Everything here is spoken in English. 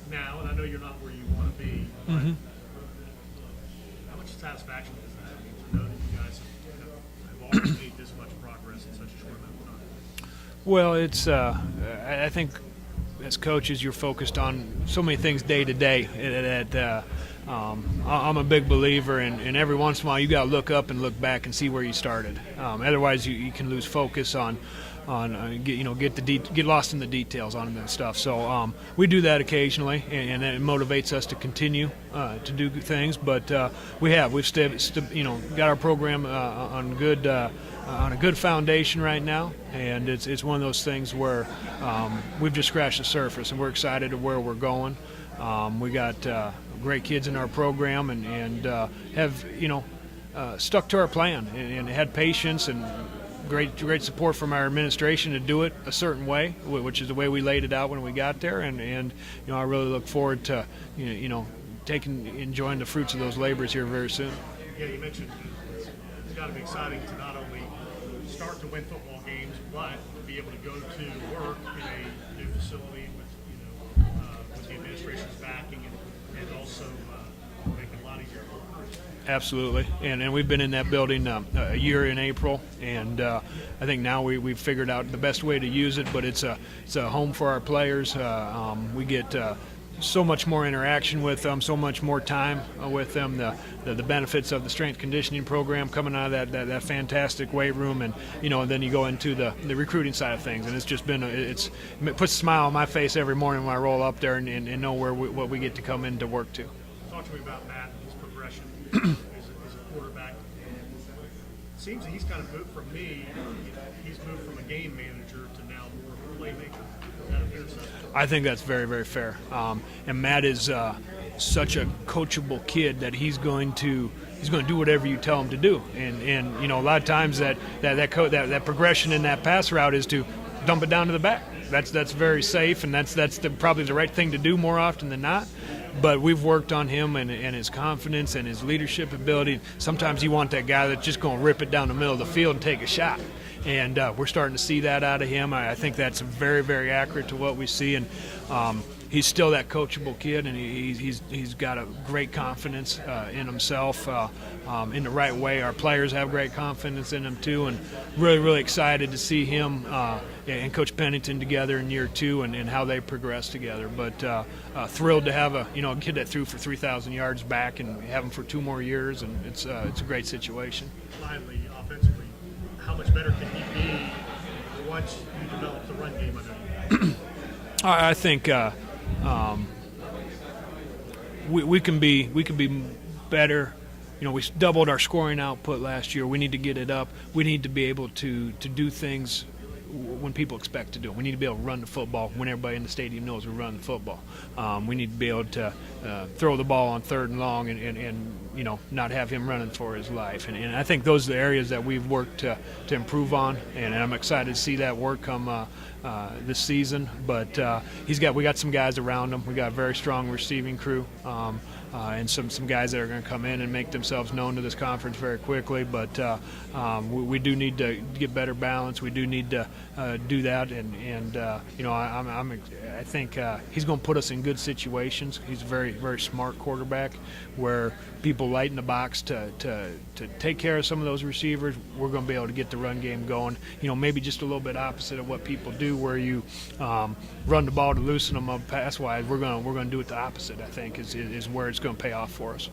now, and I know you're not where you want to be, but Mm-hmm. how much satisfaction is that? I mean, to know that you guys have already made this much progress in such a short amount of time? Well, it's I think as coaches you're focused on so many things day to day that I'm a big believer in every once in a while you got to look up and look back and see where you started. Otherwise you can lose focus on get lost in the details on that stuff. So we do that occasionally, and it motivates us to continue to do good things. But we've got our program on a good foundation right now, and it's one of those things where we've just scratched the surface, and we're excited at where we're going. We got great kids in our program, and have stuck to our plan and had patience and great support from our administration to do it a certain way, which is the way we laid it out when we got there, and I really look forward to enjoying the fruits of those labors here very soon. Yeah, you mentioned it's got to be exciting to not only start to win football games, but be able to go to work in a new facility with the administration's backing and also make it a lot easier to work. Absolutely, and we've been in that building a year in April, and I think now we've figured out the best way to use it. But it's a home for our players. We get so much more interaction with them, so much more time with them. The benefits of the strength conditioning program coming out of that fantastic weight room, and then you go into the recruiting side of things, and it's just been it puts a smile on my face every morning when I roll up there and know what we get to come in to work to. Talk to me about Matt and his progression as a quarterback. It seems that he's kind of moved from me. He's moved from a game manager to now more of a playmaker. Is that a fair assessment? I think that's very, very fair. And Matt is such a coachable kid that he's going to do whatever you tell him to do. And a lot of times that progression in that pass route is to dump it down to the back. That's very safe, and that's probably the right thing to do more often than not. But we've worked on him and his confidence and his leadership ability. Sometimes you want that guy that's just going to rip it down the middle of the field and take a shot. And we're starting to see that out of him. I think that's very, very accurate to what we see. And he's still that coachable kid, and he's got a great confidence in himself in the right way. Our players have great confidence in him too, and really, really excited to see him and Coach Pennington together in year two and how they progress together. But thrilled to have a kid that threw for 3,000 yards back and have him for 2 more years, and it's a great situation. Finally, offensively, how much better can he be once you develop the run game underneath? I think we can be better. We doubled our scoring output last year. We need to get it up. We need to be able to do things when people expect to do it. We need to be able to run the football when everybody in the stadium knows we're running the football. We need to be able to throw the ball on 3rd and long and not have him running for his life. And I think those are the areas that we've worked to improve on, and I'm excited to see that work come this season. But we got some guys around him. We got a very strong receiving crew. And some guys that are going to come in and make themselves known to this conference very quickly. But we do need to get better balance. We do need to do that. And I think he's going to put us in good situations. He's a very, very smart quarterback where people light in the box to take care of some of those receivers. We're going to be able to get the run game going. Maybe just a little bit opposite of what people do, where you run the ball to loosen them up pass-wise. We're going to do it the opposite. I think is where it's going to pay off for us.